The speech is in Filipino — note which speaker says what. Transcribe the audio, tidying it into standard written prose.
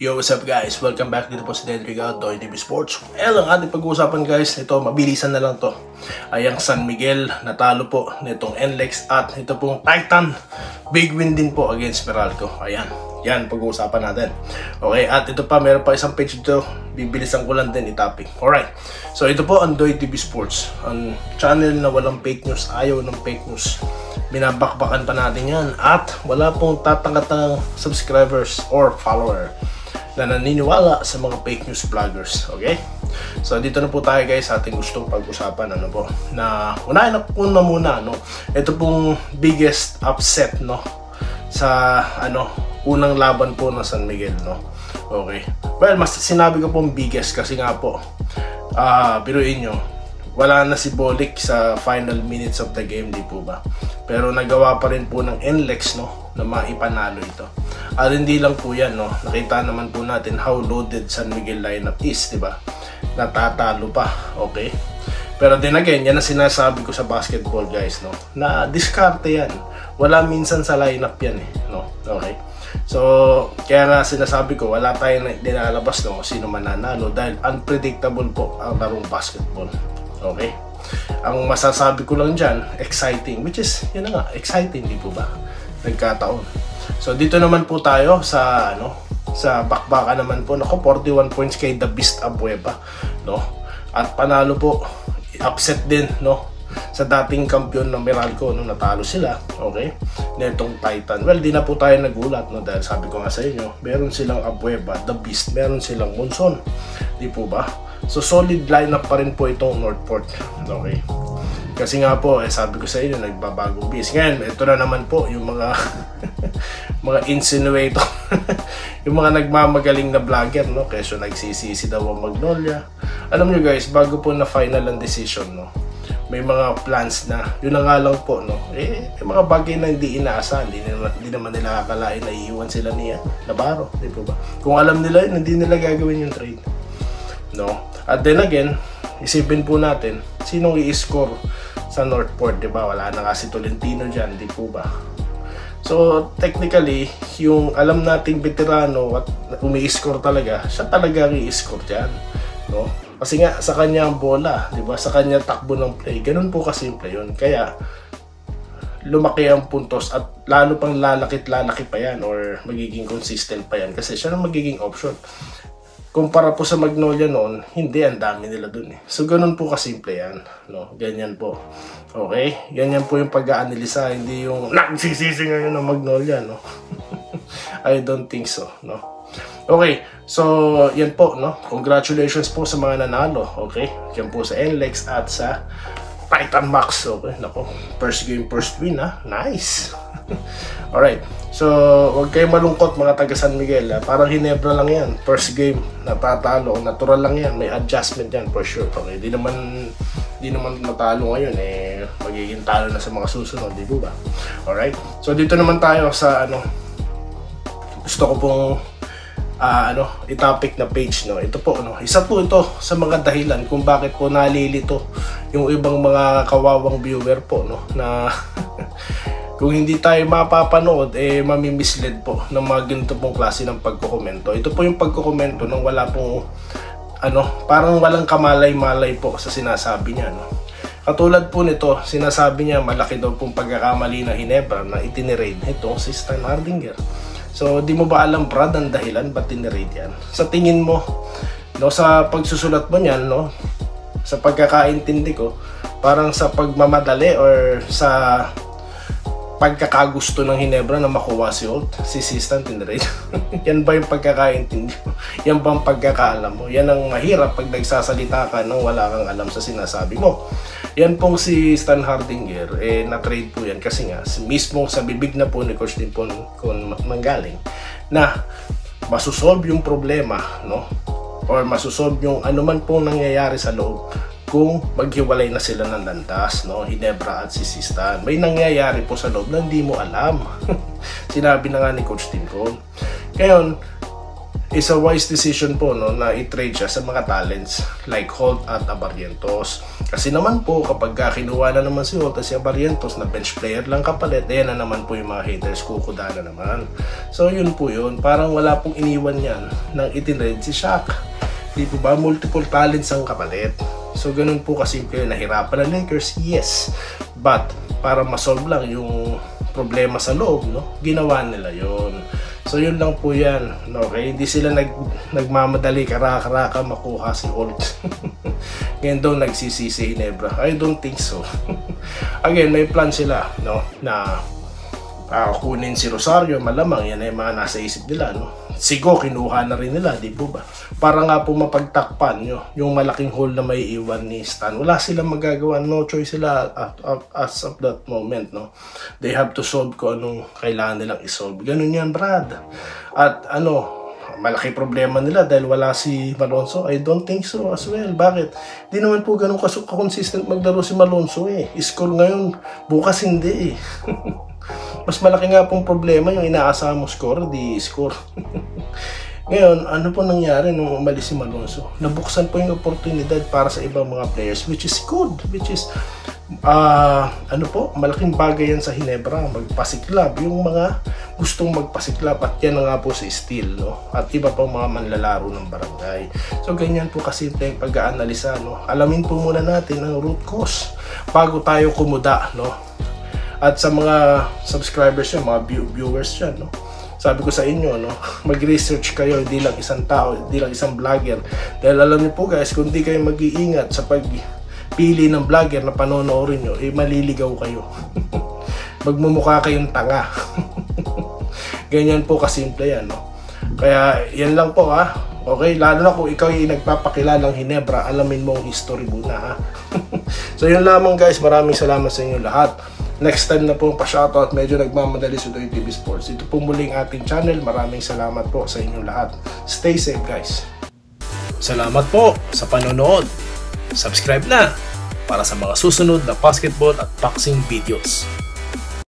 Speaker 1: Yo, what's up guys? Welcome back dito po sa Dedriga, Toy TV Sports. Ang ating pag-uusapan guys, ito mabilisan na lang to. Ay ang San Miguel, natalo po nitong NLEX at ito pong Titan. Big win din po against Meralco. Ayan, yan pag-uusapan natin. Okay, at ito pa, meron pa isang page dito. Bibilisan ko lang din i-topic. Alright, so ito po ang Toy TV Sports. Ang channel na walang fake news, ayaw ng fake news. Binabakbakan pa natin yan at wala pong tatangatang subscribers or follower na naniniwala sa mga fake news vloggers. Okay? So dito na po tayo guys sa ating gustong pag-usapan na unahin na muna ito pong biggest upset sa unang laban po ng San Miguel Okay. Well, mas sinabi ko pong biggest kasi nga po biruin nyo, wala na si Bolik sa final minutes of the game, di po ba? Pero nagawa pa rin po ng NLEX na maipanalo ito. At hindi lang po yan, nakita naman po natin how loaded San Miguel lineup is, di ba? Natatalo pa, okay? Pero then again, yan ang sinasabi ko sa basketball guys, na diskarte yan. Wala minsan sa lineup yan okay? So, kaya nga sinasabi ko, wala tayong nilalabas sino mananalo dahil unpredictable po ang larong basketball. Okay? Ang masasabi ko lang dyan, exciting, which is, yun na nga, exciting, di po ba? Nagkataon. So, dito naman po tayo sa, sa bakbaka naman po, 41 points kay The Beast Abueva, At panalo po, upset din, sa dating kampiyon ng Meralco, natalo sila, okay? Netong Titan. Well, di na po tayo nagulat, dahil sabi ko nga sa inyo, meron silang Abueva, The Beast, meron silang Monson, di po ba? So, solid lineup pa rin po itong Northport, okay? Kasi nga po, sabi ko sa inyo, nagbabagong bis. Ngayon, ito na naman po, yung mga mga insinuator, yung mga nagmamagaling na vlogger, Keso nagsisisi daw ang Magnolia. Alam nyo guys, bago po na final ang decision, may mga plans na, yun na nga lang po, may mga bagay na hindi inaasahan, hindi naman nila akalain na iiwan sila niya, Navarro, di po ba? Kung alam nila yun, hindi nila gagawin yung trade, At then again, isipin po natin, sinong i-score sa Northport, di ba? Wala na nga si Tolentino dyan, di po ba? So, technically, yung alam nating veterano at umi-score talaga, siya talaga i-score dyan, Kasi nga, sa kanya ang bola, di ba? Sa kanya takbo ng play. Ganun po kasimple yun. Kaya, lumaki ang puntos at lalo pang lalaki pa yan or magiging consistent pa yan kasi siya ang magiging option. Kumpara po sa Magnolia noon, hindi, ang dami nila dun So, ganun po kasimple yan, Ganyan po. Okay? Ganyan po yung pag-aanalisa, hindi yung nagsisisi ngayon ng Magnolia, I don't think so, Okay, so yan po, Congratulations po sa mga nanalo, okay? Yan po sa NLEX at sa Titan Max, okay? Nako, first game, first win, Nice! Alright, so huwag kayong malungkot mga taga San Miguel, parang Hinebra lang yan, first game, natatalo, natural lang yan, may adjustment yan for sure, okay? Di naman matalo ngayon, magiging talo na sa mga susunod, di ba? Alright, so dito naman tayo sa gusto ko pong i-topic na page, Ito po, isa po ito sa mga dahilan kung bakit po nalilito yung ibang mga kawawang viewer po, na kung hindi tayo mapapanood, mamimislead po ng mga ganito pong klase ng pagkokomento. Ito po yung pagkokomento ng wala pong, parang walang kamalay-malay po sa sinasabi niya, Katulad po nito, sinasabi niya malaki daw pong pagkakamali na Hinebra na itinirade ito si Stan Hardinger. So, di mo ba alam, Brad, ang dahilan ba't tinirade yan? Sa tingin mo, sa pagsusulat mo niyan, sa pagkakaintindi ko, parang sa pagmamadali or sa pagkakagusto ng Hinebra na makuha si Holt, si Stan tinirade. Yan ba yung pagkakaintindi mo? Yan ba ang pagkakaalam mo? Yan ang mahirap pag nagsasalita ka nang wala kang alam sa sinasabi mo. Yan pong si Stan Hardinger, na-trade po yan kasi nga, mismo sa bibig na po ni Coach din po kung manggaling, na masusolve yung problema, or masusolve yung anuman pong nangyayari sa loob kung maghiwalay na sila ng landas, Hinebra at si Stan. May nangyayari po sa loob na hindi mo alam. Sinabi na nga ni Coach Tim Cole. Ngayon, is a wise decision po, no, na i-trade siya sa mga talents like Holt at Abarrientos. Kasi naman po, kapag kinuha na naman si Holt at si Abarrientos na bench player lang kapalit, ayan na naman po yung mga haters, kukuda na naman. So yun po yun, parang wala pong iniwan yan nang itinrade si Shaq. Di po ba? Multiple talents ang kapalit. So ganun po kasimple. Nahirapan ng Lakers, yes. But para masolve lang yung problema sa loob, no, ginawa nila yon. So yun lang po yan, okay? Hindi sila nagmamadali karaka makuha si Holt. Ngayon daw nagsisisi Ginebra. I don't think so. Again, may plan sila, no, na kunin si Rosario. Malamang yan ay mga nasa isip nila, no. Sigo kinuha na rin nila, di po ba? Para nga po mapagtakpan yung malaking hole na may iwan ni Stan. Wala silang magagawa, no choice sila as of that moment, no. They have to solve kung anong kailangan nilang isolve. Ganun yan, Brad. At malaki problema nila dahil wala si Malonzo. I don't think so as well. Bakit? Di naman po ganun consistent maglaro si Malonzo eh. Score ngayon, bukas hindi eh. Mas malaki nga pong problema yung inaasahan mo score, di score. Ngayon, ano po nangyari nung umalis si Malonzo? Nabuksan po yung oportunidad para sa ibang mga players, which is good, which is malaking bagay yan sa Ginebra, magpasiklab yung mga gustong magpasiklab, at yan na nga po si Steel, no, at iba pang mga manlalaro ng barangay. So ganyan po kasimple yung pag-aanalisa, no. Alamin po muna natin ang root cause bago tayo kumuda, no. At sa mga subscribers nyo, mga viewers dyan, no, sabi ko sa inyo, no, mag-research kayo, hindi lang isang tao, hindi lang isang vlogger. Dahil alam niyo po guys, kung hindi kayo mag-iingat sa pagpili ng vlogger na panonoorin nyo, maliligaw kayo. Magmumukha kayong tanga. Ganyan po kasimple yan, no. Kaya yan lang po, ha. Okay, lalo na kung ikaw yung nagpapakilalang Ginebra, alamin mo ang history muna, ha. So yun lamang guys, maraming salamat sa inyo lahat. Next time na po pa-shoutout, medyo nagmamadali sa Doy TV Sports. Ito po muling ating channel. Maraming salamat po sa inyong lahat. Stay safe guys. Salamat po sa panonood. Subscribe na para sa mga susunod na basketball at boxing videos.